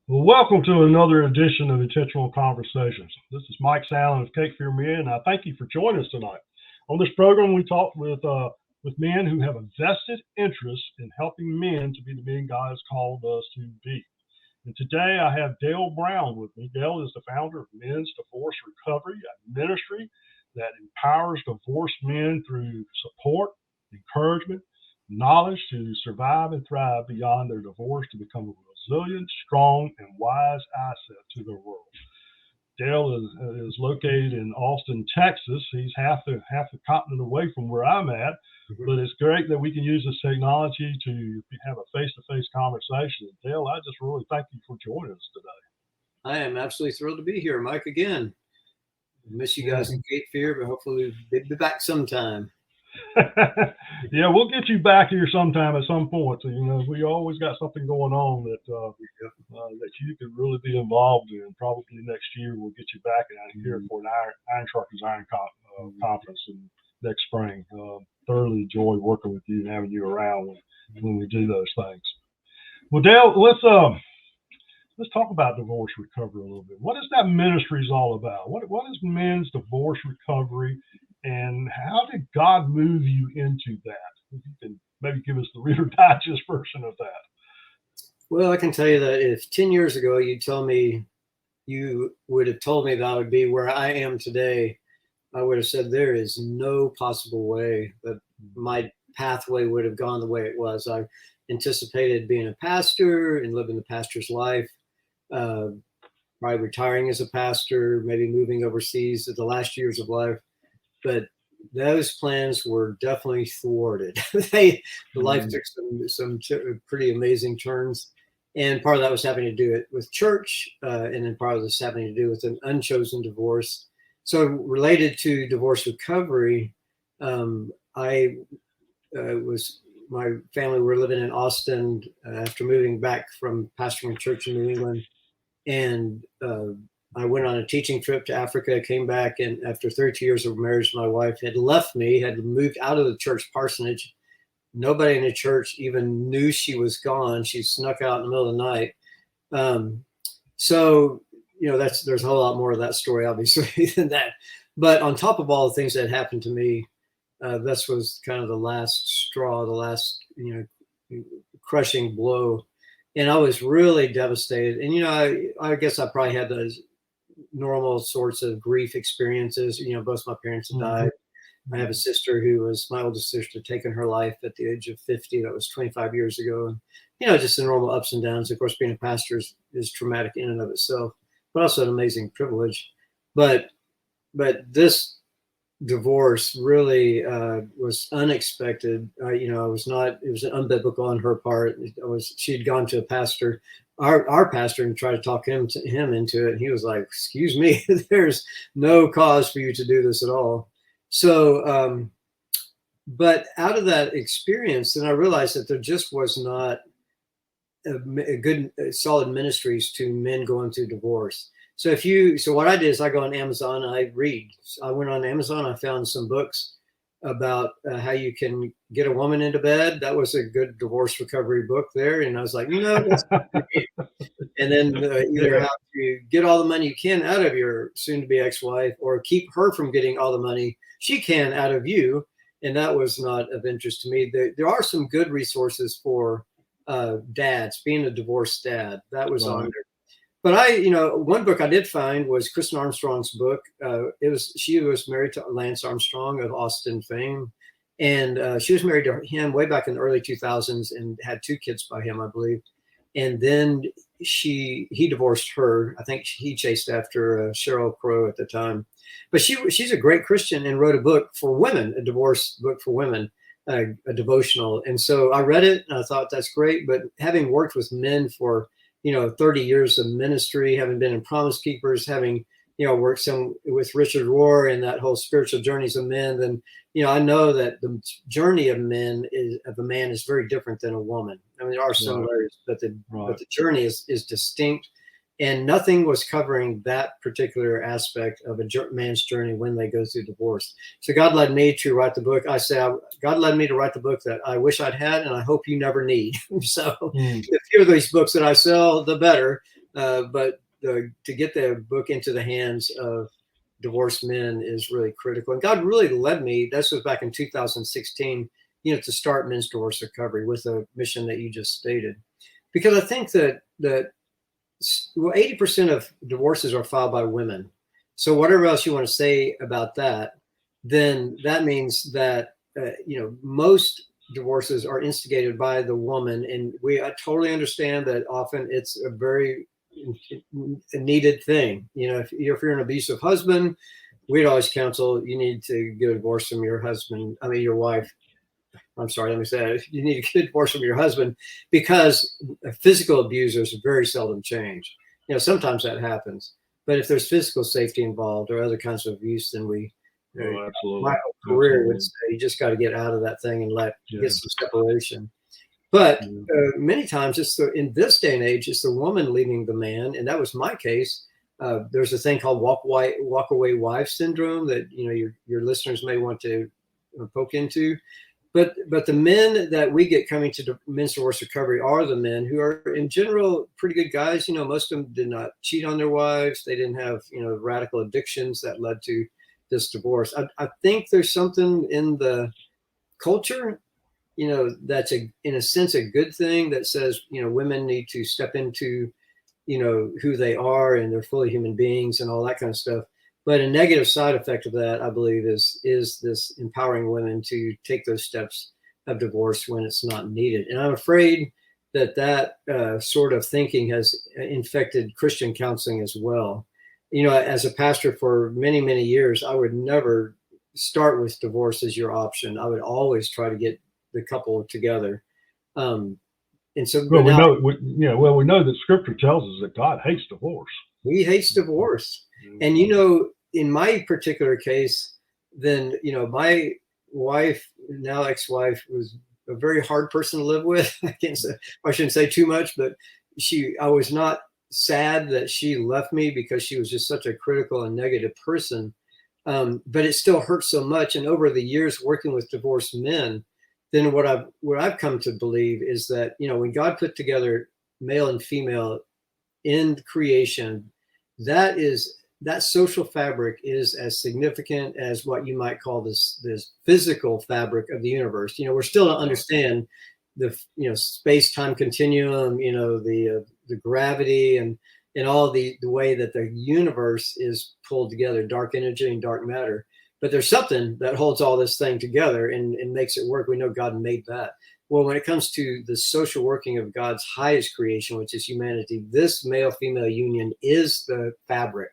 Well, welcome to another edition of Intentional Conversations. This is Mike.sandlin of Cape Fear Men, and I thank you for joining us tonight. On this program, we talk with men who have a vested interest in helping men to be the men God has called us to be. And today I have DaleBrown with me. Dale is the founder of Men's Divorce Recovery, a ministry that empowers divorced men through support, encouragement, knowledge to survive and thrive beyond their divorce to become a resilient, strong, and wise asset to their world. Dale is located in Austin, Texas. He's half the continent away from where I'm at, but it's great that we can use this technology to have a face-to-face conversation. Dale, I just really thank you for joining us today. I am absolutely thrilled to be here, Mike, again. I miss you guys in Cape Fear, but hopefully we'll be back sometime. Yeah, we'll get you back here sometime at some point. So, we always got something going on that you could really be involved in. Probably next year we'll get you back out here for an Iron Sharpens Iron conference next spring. Thoroughly enjoy working with you and having you around when we do those things. Well, Dale, let's talk about divorce recovery a little bit. What is that ministry all about? What is men's divorce recovery? And how did God move you into that? If you can maybe give us the Reader Digest version of that. Well, I can tell you that if 10 years ago you would have told me that I would be where I am today, I would have said there is no possible way that my pathway would have gone the way it was. I anticipated being a pastor and living the pastor's life, probably retiring as a pastor, maybe moving overseas at the last years of life. But those plans were definitely thwarted. Life took some pretty amazing turns. And part of that was having to do it with church. And then part of this having to do with an unchosen divorce. So related to divorce recovery, my family were living in Austin after moving back from pastoring a church in New England. And I went on a teaching trip to Africa, came back, and after 32 years of marriage, my wife had left me, had moved out of the church parsonage. Nobody in the church even knew she was gone. She snuck out in the middle of the night. So, there's a whole lot more of that story, obviously, than that. But on top of all the things that happened to me, this was kind of the last straw, the last, crushing blow. And I was really devastated. And, I guess I probably had those normal sorts of grief experiences. Both my parents had died. I have a sister who was my oldest sister, taken her life at the age of 50. That was 25 years ago. And, just the normal ups and downs. Of course, being a pastor is traumatic in and of itself, but also an amazing privilege. But this divorce really was unexpected. It was unbiblical on her part. She had gone to a pastor, our pastor, and tried to talk him into it. And he was like, excuse me, there's no cause for you to do this at all. So, but out of that experience, then I realized that there just was not a good, solid ministries to men going through divorce. So what I did is I go on Amazon, I read. I went on Amazon, I found some books about how you can get a woman into bed. That was a good divorce recovery book there. And I was like, that's not me. And then either how to get all the money you can out of your soon-to-be ex-wife or keep her from getting all the money she can out of you. And that was not of interest to me. There are some good resources for dads, being a divorced dad. That was on there. But one book I did find was Kristen Armstrong's book. She was married to Lance Armstrong of Austin fame. And she was married to him way back in the early 2000s and had 2 kids by him, I believe. And then he divorced her. I think he chased after Sheryl Crow at the time. But she's a great Christian and wrote a book for women, a divorce book for women, a devotional. And so I read it and I thought that's great. But having worked with men for 30 years of ministry, having been in Promise Keepers, having, worked some with Richard Rohr and that whole spiritual journeys of men, then, I know that the journey of a man is very different than a woman. I mean, there are similarities, but the journey is distinct. And nothing was covering that particular aspect of a man's journey when they go through divorce. So God led me to write the book. I say, God led me to write the book that I wish I'd had, and I hope you never need. So the fewer of these books that I sell, the better. but to get the book into the hands of divorced men is really critical. And God really led me. This was back in 2016, to start men's divorce recovery with a mission that you just stated, because I think that 80% of divorces are filed by women. So whatever else you want to say about that, then that means that most divorces are instigated by the woman, and I totally understand that often it's a very needed thing. If you're an abusive husband, we'd always counsel you need to get a divorce from your husband. I mean, your wife. I'm sorry, let me say it. You need to get a divorce from your husband, because physical abusers very seldom change. Sometimes that happens, but if there's physical safety involved or other kinds of abuse, then absolutely. My career would say you just got to get out of that thing and get some separation. But many times in this day and age, it's the woman leaving the man, and that was my case. There's a thing called walk away wife syndrome that your listeners may want to poke into. But the men that we get coming to men's divorce recovery are the men who are in general pretty good guys. Most of them did not cheat on their wives. They didn't have radical addictions that led to this divorce. I think there's something in the culture, that's in a sense a good thing, that says women need to step into who they are, and they're fully human beings and all that kind of stuff. But a negative side effect of that, I believe, is this empowering women to take those steps of divorce when it's not needed. And I'm afraid that sort of thinking has infected Christian counseling as well. As a pastor for many, many years, I would never start with divorce as your option. I would always try to get the couple together. And so, we know that Scripture tells us that God hates divorce. He hates divorce. And, in my particular case, then, my wife, now ex-wife, was a very hard person to live with. I shouldn't say too much, but I was not sad that she left me, because she was just such a critical and negative person. But it still hurt so much. And over the years working with divorced men, then what I've come to believe is that, when God put together male and female in creation, that social fabric is as significant as what you might call this physical fabric of the universe. We're still to understand the space-time continuum, the gravity and all the way that the universe is pulled together, dark energy and dark matter. But there's something that holds all this thing together and makes it work. We know God made that. Well, when it comes to the social working of God's highest creation, which is humanity, this male-female union is the fabric.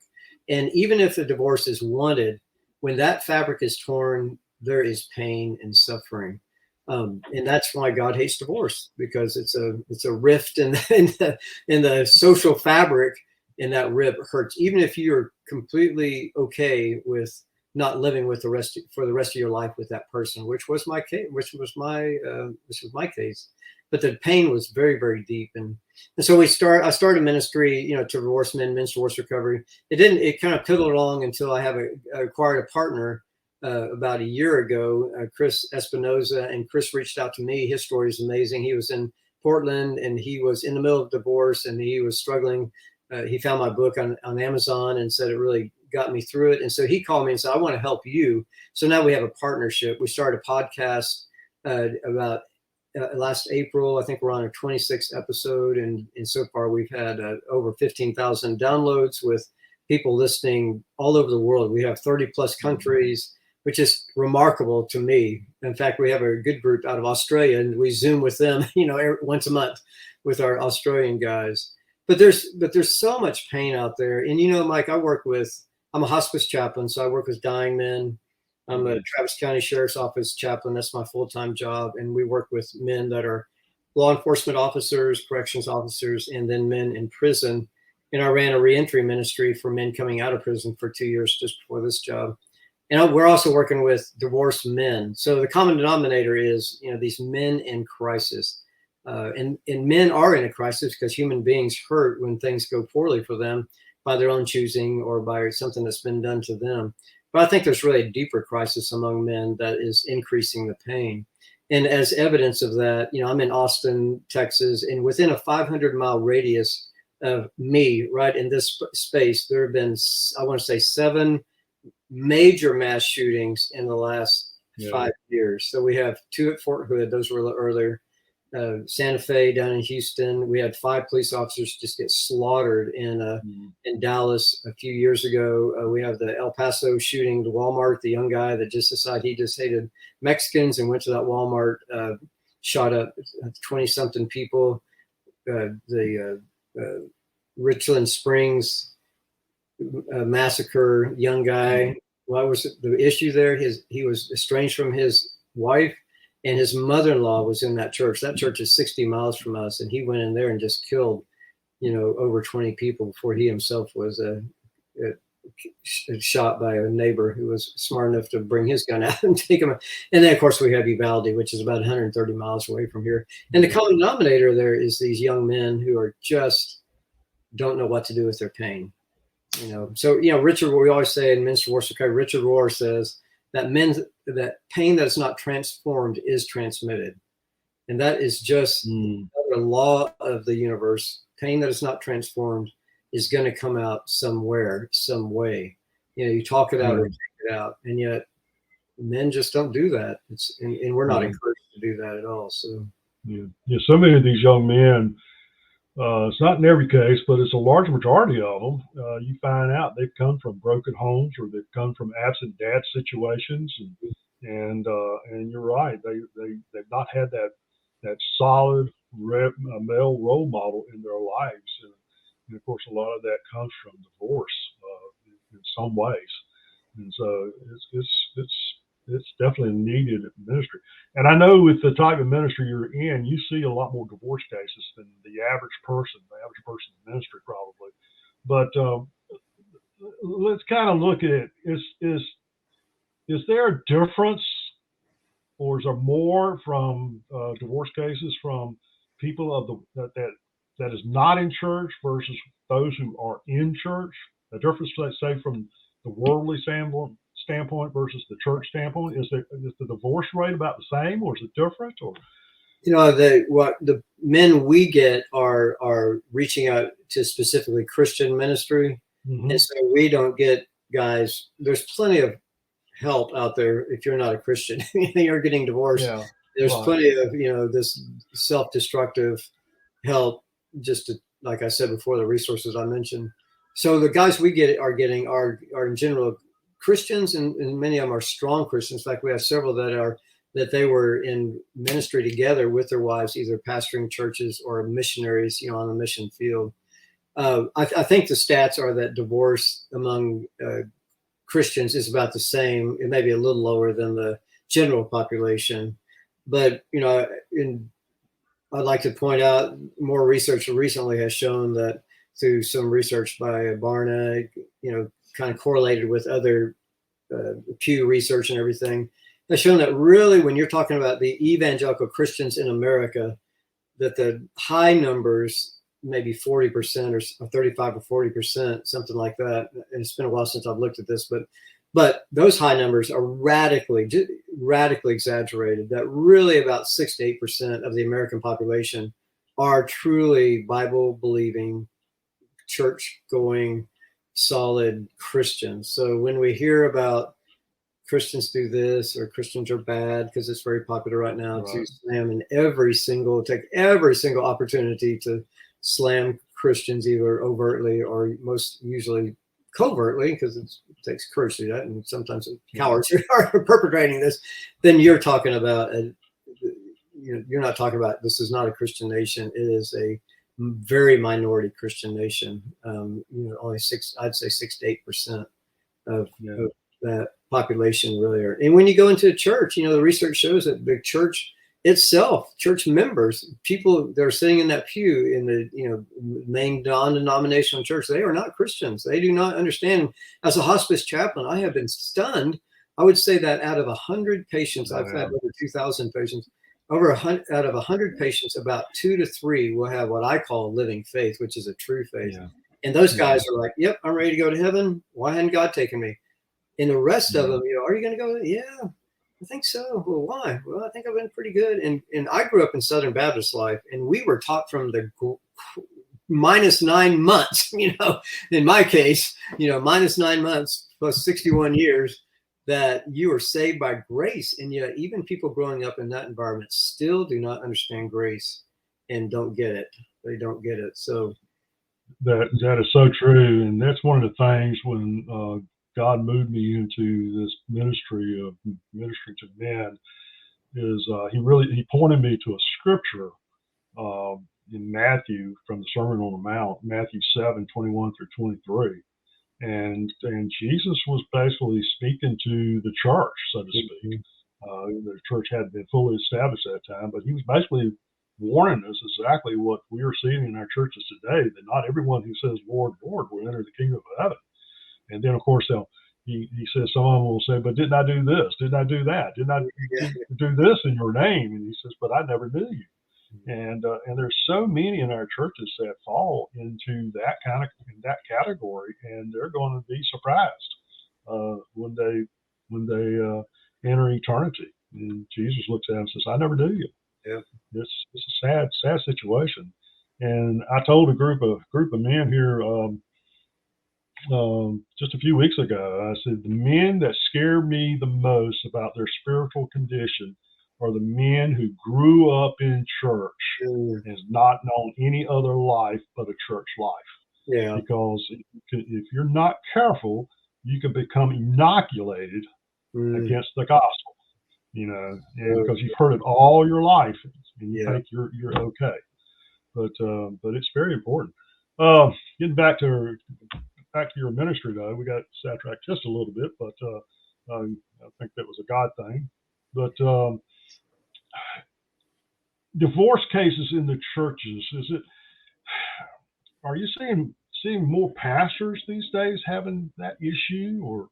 And even if a divorce is wanted, when that fabric is torn, there is pain and suffering. And that's why God hates divorce, because it's a rift in the social fabric, and that rip hurts. Even if you're completely okay with not living with for the rest of your life with that person, which was my case, but the pain was very, very deep. And so I started ministry, to divorced men, men's divorce recovery. It kind of piddled along until I acquired a partner about a year ago, Chris Espinoza, and Chris reached out to me. His story is amazing. He was in Portland, and he was in the middle of divorce, and he was struggling. He found my book on Amazon and said it really got me through it. And so he called me and said, I want to help you. So now we have a partnership. We started a podcast about last April. I think we're on our 26th episode. And so far we've had over 15,000 downloads with people listening all over the world. We have 30 plus countries, which is remarkable to me. In fact, we have a good group out of Australia, and we Zoom with them, once a month with our Australian guys. But there's so much pain out there. And, Mike, I'm a hospice chaplain, so I work with dying men. I'm a Travis County Sheriff's Office chaplain. That's my full-time job. And we work with men that are law enforcement officers, corrections officers, and then men in prison. And I ran a reentry ministry for men coming out of prison for 2 years just before this job. And we're also working with divorced men. So the common denominator is, these men in crisis. And men are in a crisis because human beings hurt when things go poorly for them by their own choosing or by something that's been done to them. But I think there's really a deeper crisis among men that is increasing the pain. And as evidence of that, I'm in Austin, Texas, and within a 500-mile radius of me right in this space. There have been, I want to say, 7 major mass shootings in the last 5 years. So we have 2 at Fort Hood. Those were a little earlier. Santa Fe down in Houston. We had 5 police officers just get slaughtered in Dallas a few years ago. We have the El Paso shooting, the Walmart, the young guy that just decided he just hated Mexicans and went to that Walmart, shot up 20-something people. The Richland Springs massacre, young guy. What was the issue there? He was estranged from his wife, and his mother-in-law was in that church. That church is 60 miles from us, and he went in there and just killed, over 20 people before he himself was shot by a neighbor who was smart enough to bring his gun out and take him. And then, of course, we have Uvalde, which is about 130 miles away from here. And the common denominator there is these young men who are just don't know what to do with their pain. So Richard, we always say in Minister War, Richard Rohr says that pain that is not transformed is transmitted, and that is just another law of the universe. Pain that is not transformed is going to come out somewhere, some way. You talk it out or take it out, and yet men just don't do that. And we're not encouraged to do that at all. So so many of these young men. It's not in every case, but it's a large majority of them. You find out they've come from broken homes or they've come from absent dad situations, and you're right. They've not had that solid male role model in their lives, and of course a lot of that comes from divorce in some ways, and so it's definitely needed in ministry. And I know with the type of ministry you're in, you see a lot more divorce cases than the average person in ministry probably. But let's kind of look at it. Is there a difference, or is there more from divorce cases from people that is not in church versus those who are in church? A difference, let's say, from the worldly standpoint versus the church standpoint? Is the divorce rate about the same, or is it different? Or what the men we get are reaching out to specifically Christian ministry, and so we don't get guys. There's plenty of help out there if you're not a Christian. You're getting divorced. There's plenty of this self-destructive help. Just like I said before, the resources I mentioned. So the guys we get are in general Christians, and many of them are strong Christians. In fact, we have several that they were in ministry together with their wives, either pastoring churches or missionaries, on the mission field. I think the stats are that divorce among Christians is about the same. It may be a little lower than the general population, but I'd like to point out more research recently has shown that through some research by Barna, kind of correlated with other Pew research and everything, has shown that really when you're talking about the evangelical Christians in America, that the high numbers, maybe 40% or 35 or 40%, something like that. And it's been a while since I've looked at this, but those high numbers are radically exaggerated. That really about 6 to 8% of the American population are truly Bible believing, church going, solid Christians. So when we hear about Christians do this or Christians are bad, because it's very popular right now to slam in take every single opportunity to slam Christians, either overtly or most usually covertly, because it takes courage to do that, and sometimes cowards are perpetrating this. Then you're talking about you're not talking about, this is not a Christian nation. It is a very minority Christian nation. Only 6 to 8% of that population really are. And when you go into a church, the research shows that the church itself, church members, people that are sitting in that pew in the main non-denominational church, they are not Christians. They do not understand. As a hospice chaplain, I have been stunned. I would say that out of 100 patients, I've had over 2,000 patients. Out of 100 patients, about 2 to 3 will have what I call living faith, which is a true faith. And those guys are like, "Yep, I'm ready to go to heaven. Why hadn't God taken me?" And the rest of them, are you going to go? Yeah, I think so. Well, why? Well, I think I've been pretty good. And I grew up in Southern Baptist life, and we were taught from the minus 9 months, in my case, minus 9 months plus 61 years, that you are saved by grace. And yet even people growing up in that environment still do not understand grace and don't get it. They don't get it. So that is so true. And that's one of the things when God moved me into this ministry of ministry to men is he pointed me to a scripture in Matthew from the Sermon on the Mount, Matthew 7:21 through 23. And Jesus was basically speaking to the church, so to speak. The church hadn't been fully established at that time, but he was basically warning us exactly what we are seeing in our churches today, that not everyone who says, Lord, Lord, will enter the kingdom of heaven. And then, of course, he says, some of them will say, but didn't I do this? Didn't I do that? Didn't I do this in your name? And he says, but I never knew you. And there's so many in our churches that fall into that that category, and they're going to be surprised when they enter eternity. And Jesus looks at them and says, I never knew you. Yeah. It's a sad situation. And I told a group of men here just a few weeks ago, I said, the men that scare me the most about their spiritual condition are the men who grew up in church and has not known any other life but a church life. Yeah. Because if you're not careful, you can become inoculated against the gospel, because you've heard it all your life and you think you're okay. But it's very important. Getting back to your ministry, though, we got sidetracked just a little bit, but I think that was a God thing. But divorce cases in the churches, are you seeing more pastors these days having that issue? Or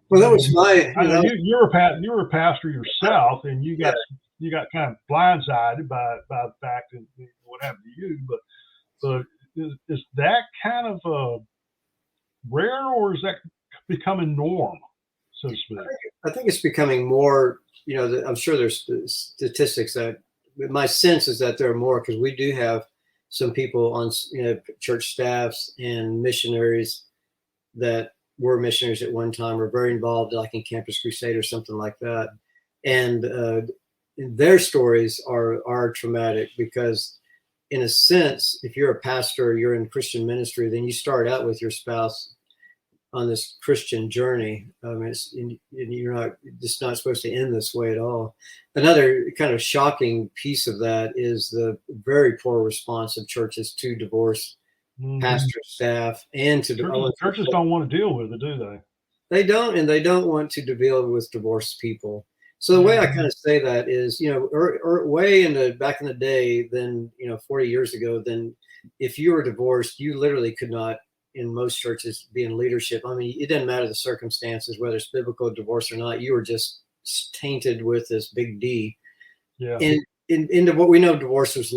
well, that was you were a pastor yourself, and you got kind of blindsided by the fact that what happened to you, but is that kind of rare, or is that becoming norm, so to speak? I think it's becoming more. I'm sure there's statistics that, my sense is that there are more, because we do have some people on church staffs and missionaries that were missionaries at one time, or very involved, like in Campus Crusade or something like that. And their stories are traumatic, because in a sense, if you're a pastor, you're in Christian ministry, then you start out with your spouse on this Christian journey. You're just not supposed to end this way at all. Another kind of shocking piece of that is the very poor response of churches to divorce pastor staff and to churches don't want to deal with it, do they? They don't, and they don't want to deal with divorced people. So the way I kind of say that is, way back in the day, then 40 years ago, then if you were divorced, you literally could not, in most churches, be in leadership. I mean, it doesn't matter the circumstances, whether it's biblical divorce or not. You were just tainted with this big D. Yeah. And into what we know, divorce was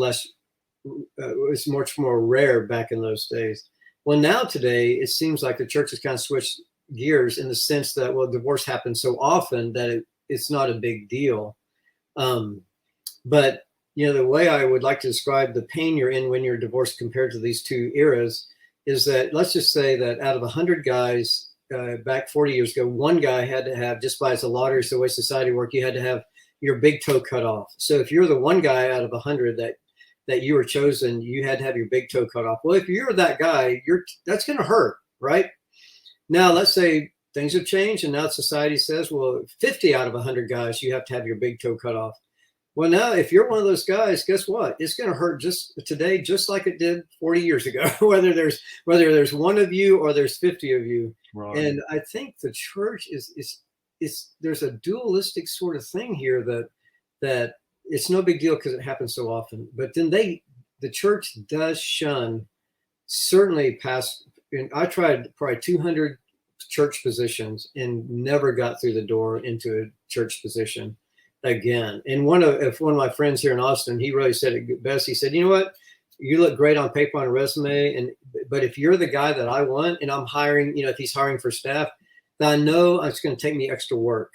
was much more rare back in those days. Well, now today, it seems like the church has kind of switched gears in the sense that, well, divorce happens so often that it's not a big deal. But the way I would like to describe the pain you're in when you're divorced compared to these two eras is that, let's just say that out of 100 guys back 40 years ago, one guy had to have, just by the lottery, so the way society worked, you had to have your big toe cut off. So if you're the one guy out of 100 that you were chosen, you had to have your big toe cut off. Well, if you're that guy, that's going to hurt, right? Now, let's say things have changed, and now society says, well, 50 out of 100 guys, you have to have your big toe cut off. Well, now, if you're one of those guys, guess what? It's going to hurt just today, just like it did 40 years ago, whether there's one of you or there's 50 of you. Right. And I think the church is there's a dualistic sort of thing here that it's no big deal because it happens so often. But then the church does shun, certainly past. And I tried probably 200 church positions and never got through the door into a church position again. And one of my friends here in Austin, he really said it best. He said, you know what? You look great on paper on a resume, but if you're the guy that I want and I'm hiring, if he's hiring for staff, then I know it's going to take me extra work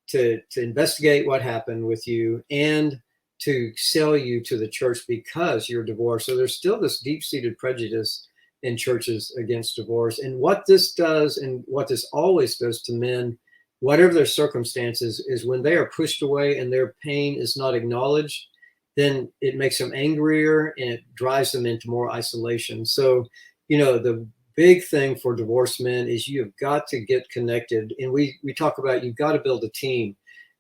to investigate what happened with you and to sell you to the church because you're divorced. So there's still this deep-seated prejudice in churches against divorce. And what this does, and what this always does to men, whatever their circumstances, is when they are pushed away and their pain is not acknowledged, then it makes them angrier and it drives them into more isolation. So, the big thing for divorced men is you've got to get connected. And we talk about you've got to build a team.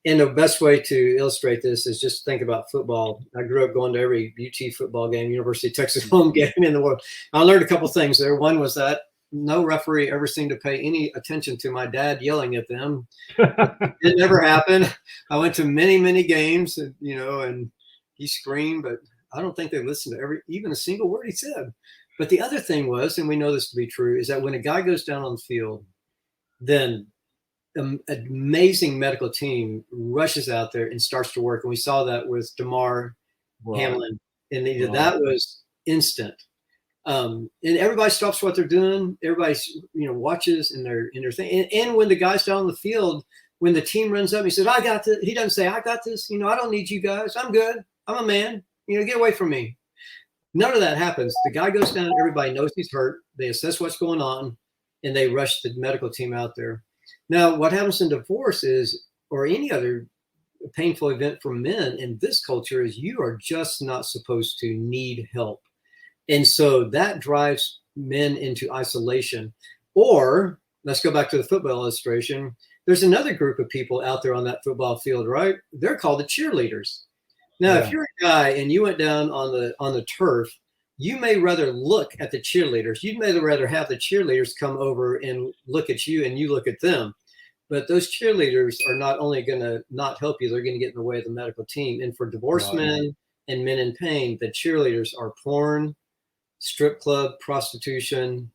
And the best way to illustrate this is just think about football. I grew up going to every UT football game, University of Texas home game in the world. I learned a couple things there. One was that no referee ever seemed to pay any attention to my dad yelling at them. It never happened. I went to many, many games, and he screamed, but I don't think they listened to even a single word he said. But the other thing was, and we know this to be true, is that when a guy goes down on the field, then an amazing medical team rushes out there and starts to work. And we saw that with DeMar Hamlin. And that was instant. And everybody stops what they're doing. Everybody, watches in their thing. And when the guy's down on the field, when the team runs up, he says, I got this. He doesn't say, I got this. I don't need you guys. I'm good. I'm a man. Get away from me. None of that happens. The guy goes down. Everybody knows he's hurt. They assess what's going on, and they rush the medical team out there. Now, what happens in divorce is, or any other painful event for men in this culture, is you are just not supposed to need help. And so that drives men into isolation. Or let's go back to the football illustration. There's another group of people out there on that football field, right? They're called the cheerleaders. Now, if you're a guy and you went down on the turf, you may rather look at the cheerleaders. You'd may rather have the cheerleaders come over and look at you and you look at them. But those cheerleaders are not only going to not help you, they're going to get in the way of the medical team. And for divorced men and men in pain, the cheerleaders are porn, strip club, prostitution,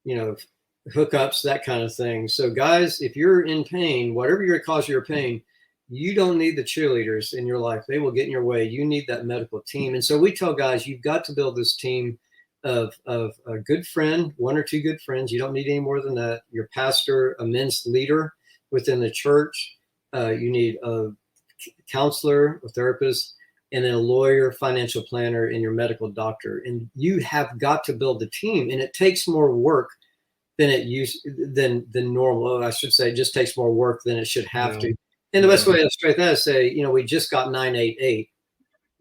hookups, that kind of thing. So guys, if you're in pain, whatever your cause of your pain, you don't need the cheerleaders in your life. They will get in your way. You need that medical team. And so we tell guys, you've got to build this team of a good friend, one or two good friends. You don't need any more than that. Your pastor, a men's leader within the church. You need a counselor, a therapist, and then a lawyer, financial planner, and your medical doctor. And you have got to build the team. And it takes more work than normal. Oh, I should say it just takes more work than it should have to. And the best way to illustrate that is say, we just got 988,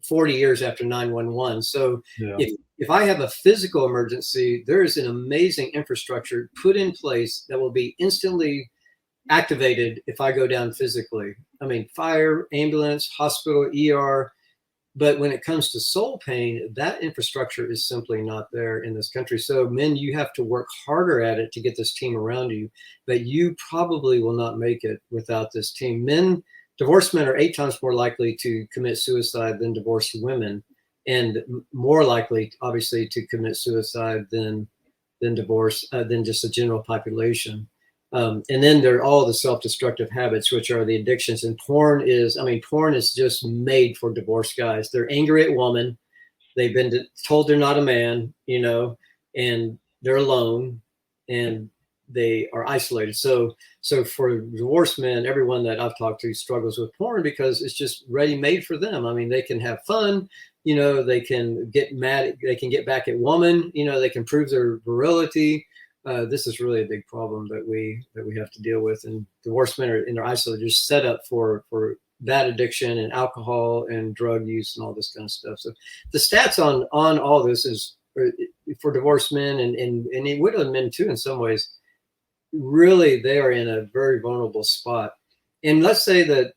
40 years after 911. So if I have a physical emergency, there is an amazing infrastructure put in place that will be instantly activated if I go down physically. I mean, fire, ambulance, hospital, ER. But when it comes to soul pain, that infrastructure is simply not there in this country. So men, you have to work harder at it to get this team around you, but you probably will not make it without this team. Divorced men are 8 times more likely to commit suicide than divorced women, and more likely, obviously, to commit suicide than just the general population. And then there are all the self-destructive habits, which are the addictions. And porn is just made for divorced guys. They're angry at women. They've been told they're not a man, and they're alone and they are isolated. So for divorced men, everyone that I've talked to struggles with porn because it's just ready-made for them. I mean, they can have fun, they can get mad, they can get back at woman, they can prove their virility. This is really a big problem that we have to deal with. And divorced men are isolated, just set up for that addiction and alcohol and drug use and all this kind of stuff. So the stats on all this is for divorced men and widowed men too, in some ways, really they are in a very vulnerable spot. And let's say that,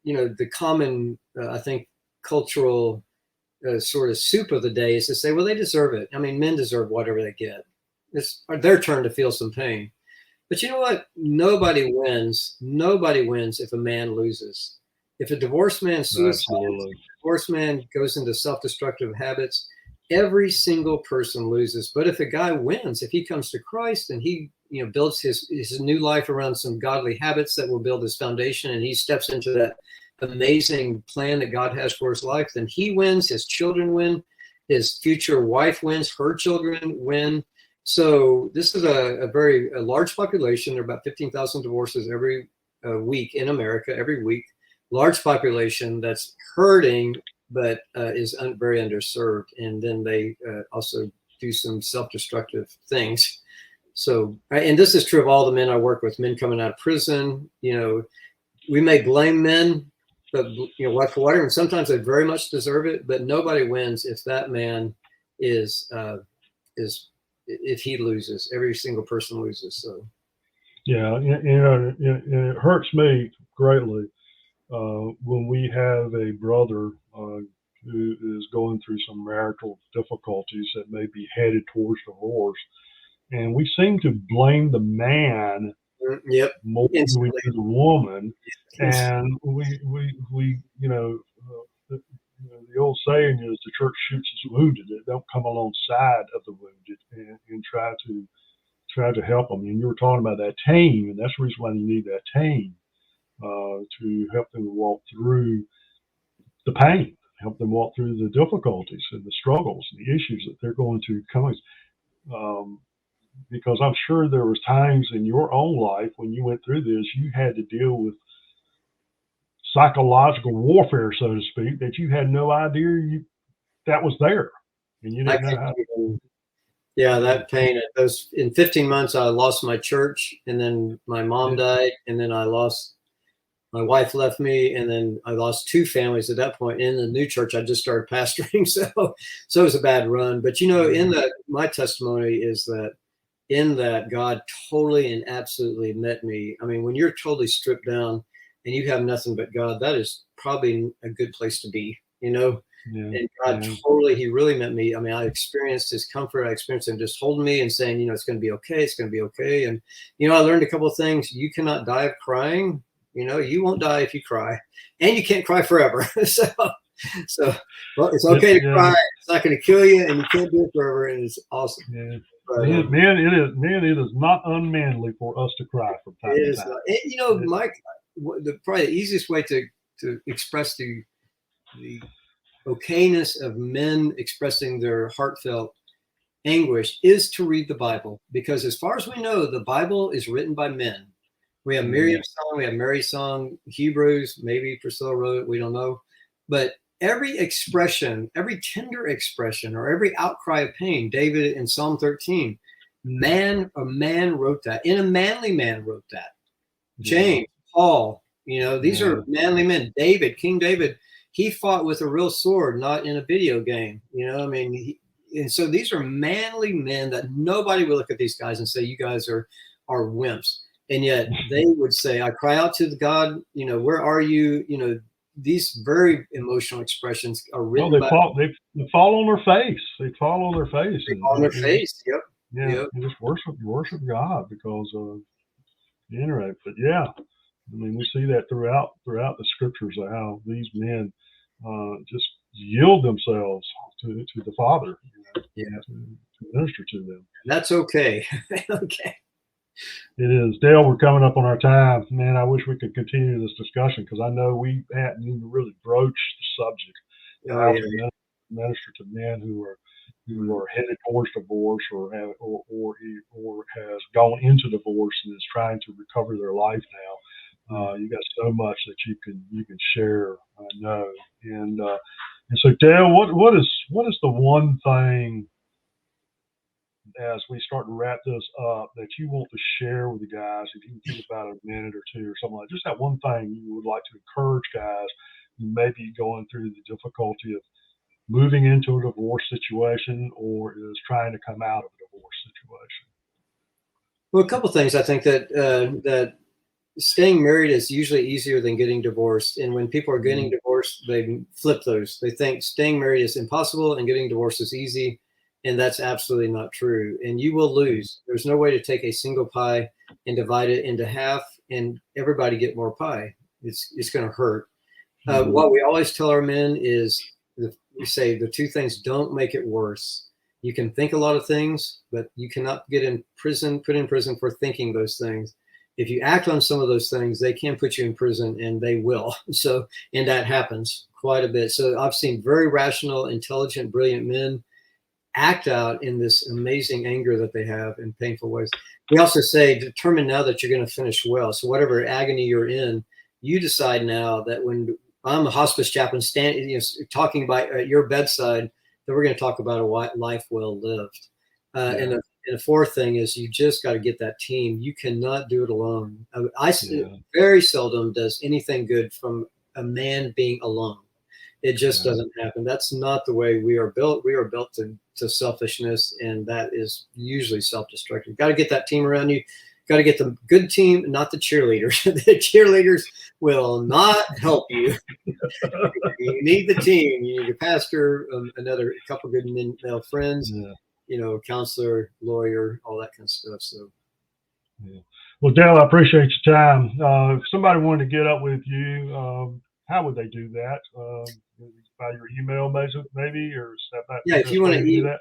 the common, I think, cultural sort of soup of the day is to say, well, they deserve it. I mean, men deserve whatever they get. It's their turn to feel some pain. But you know what? Nobody wins. Nobody wins if a man loses. If a divorced man suicides, if a divorced man goes into self-destructive habits, every single person loses. But if a guy wins, if he comes to Christ and he builds his new life around some godly habits that will build his foundation, and he steps into that amazing plan that God has for his life, then he wins, his children win, his future wife wins, her children win. So this is a very large population. There are about 15,000 divorces every week in America, every week. Large population that's hurting but is very underserved. And then they also do some self-destructive things. So, and this is true of all the men I work with, men coming out of prison. We may blame men, but what for whatever, and sometimes they very much deserve it, but nobody wins if that man is if he loses. Every single person loses. So yeah, it hurts me greatly when we have a brother who is going through some marital difficulties that may be headed towards divorce, and we seem to blame the man yep, more than we instantly. do the woman. And we the old saying is the church shoots its wounded. It don't come alongside of the wounded and try to help them. And you were talking about that team, and that's the reason why you need that team to help them walk through the pain, help them walk through the difficulties and the struggles and the issues that they're going to come. Because I'm sure there was times in your own life when you went through this, you had to deal with psychological warfare, so to speak, that you had no idea that was there, and you didn't know how. Yeah, that pain. Those in 15 months, I lost my church, and then my mom died, and then my wife left me, and then I lost 2 families at that point. In the new church, I just started pastoring, so it was a bad run. But my testimony is that in that God totally and absolutely met me. I mean, when you're totally stripped down and you have nothing but God, that is probably a good place to be, Yeah. And God totally, he really met me. I mean, I experienced his comfort. I experienced him just holding me and saying, it's going to be okay. It's going to be okay. And, I learned a couple of things. You cannot die of crying. You won't die if you cry, and you can't cry forever. so well, it's okay to cry. It's not going to kill you, and you can't do it forever. And it's awesome. Yeah. But, it is not unmanly for us to cry from time to time. And, Mike, probably the easiest way to express the okayness of men expressing their heartfelt anguish is to read the Bible, because as far as we know, the Bible is written by men. We have Miriam's song, we have Mary's song, Hebrews, maybe Priscilla wrote it, we don't know. But every expression, every tender expression, or every outcry of pain, David in Psalm 13, a man wrote that. And a manly man wrote that. James, Paul, these are manly men. David, King David, he fought with a real sword, not in a video game. And so these are manly men that nobody would look at these guys and say, you guys are wimps. And yet they would say, I cry out to the God, where are you? These very emotional expressions are written. They fall on their face. They fall on their face. They fall on their face. Yep. Yeah. Yep. And just worship God because of the internet. But yeah, I mean, we see that throughout the scriptures of how these men just yield themselves to the Father, to minister to them. That's okay. Okay. It is. Dale, we're coming up on our time. Man, I wish we could continue this discussion because I know we hadn't even really broached the subject. How to minister to men who are headed towards divorce or has gone into divorce and is trying to recover their life now. You got so much that you can share. I know. And so, Dale, what is the one thing, as we start to wrap this up, that you want to share with the guys, if you can think about it a minute or two or something like that, just that one thing you would like to encourage guys who may be going through the difficulty of moving into a divorce situation or is trying to come out of a divorce situation? Well, a couple of things. I think that staying married is usually easier than getting divorced. And when people are getting divorced, they flip those. They think staying married is impossible and getting divorced is easy. And that's absolutely not true. And you will lose. There's no way to take a single pie and divide it into half and everybody get more pie. It's going to hurt. What we always tell our men is we say the 2 things: don't make it worse. You can think a lot of things, but you cannot put in prison for thinking those things. If you act on some of those things, they can put you in prison, and they will. So, and that happens quite a bit. So I've seen very rational, intelligent, brilliant men act out in this amazing anger that they have in painful ways. We also say, determine now that you're going to finish well. So whatever agony you're in, you decide now that when I'm a hospice chaplain, talking about at your bedside, then we're going to talk about a life well lived. And the fourth thing is you just got to get that team. You cannot do it alone. Very seldom does anything good from a man being alone. It just doesn't happen. That's not the way we are built. We are built to selfishness, and that is usually self-destructive. Got to get that team around you. Got to get the good team, not the cheerleaders. The cheerleaders will not help you. You need the team. You need a pastor, another couple good male friends, counselor, lawyer, all that kind of stuff. So, Well, Dale, I appreciate your time. If somebody wanted to get up with you, how would they do that? By your email, maybe, or is that? Yeah, if you want to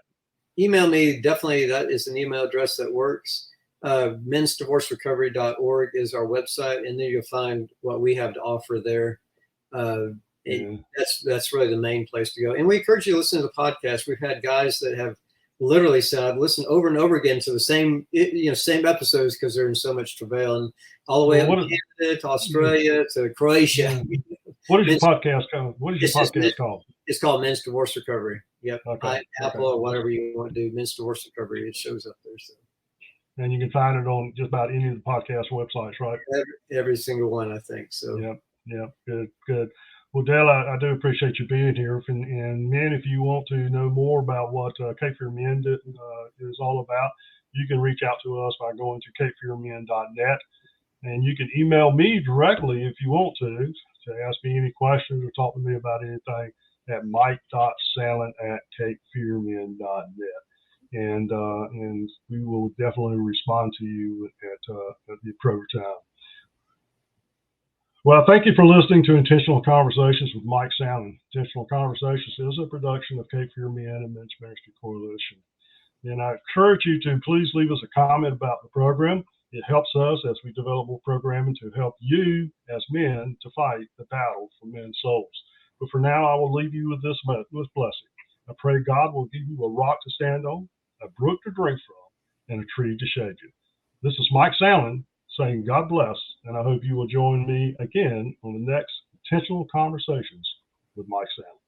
email me, definitely that is an email address that works. mensdivorcerecovery.org is our website, and then you'll find what we have to offer there. That's really the main place to go. And we encourage you to listen to the podcast. We've had guys that have literally said, I've listened over and over again to the same episodes because they're in so much travail, and all the way up to Canada, to Australia, to Croatia. What is your podcast called? Called? It's called Men's Divorce Recovery. Yep. Apple or whatever you want to do, Men's Divorce Recovery. It shows up there. So. And you can find it on just about any of the podcast websites, right? Every single one, I think. So. Yep. Good. Well, Dale, I do appreciate you being here. And men, if you want to know more about what Cape Fear Men is all about, you can reach out to us by going to capefearmen.net. And you can email me directly if you want to ask me any questions or talk to me about anything at mike.sandlin@capefearmen.net. And we will definitely respond to you at the appropriate time. Well, thank you for listening to Intentional Conversations with Mike Sandlin. Intentional Conversations is a production of Cape Fear Men and Men's Ministry Coalition. And I encourage you to please leave us a comment about the program. It helps us as we develop more programming to help you as men to fight the battle for men's souls. But for now, I will leave you with this blessing. I pray God will give you a rock to stand on, a brook to drink from, and a tree to shade you. This is Mike Sandlin saying God bless, and I hope you will join me again on the next Intentional Conversations with Mike Sandlin.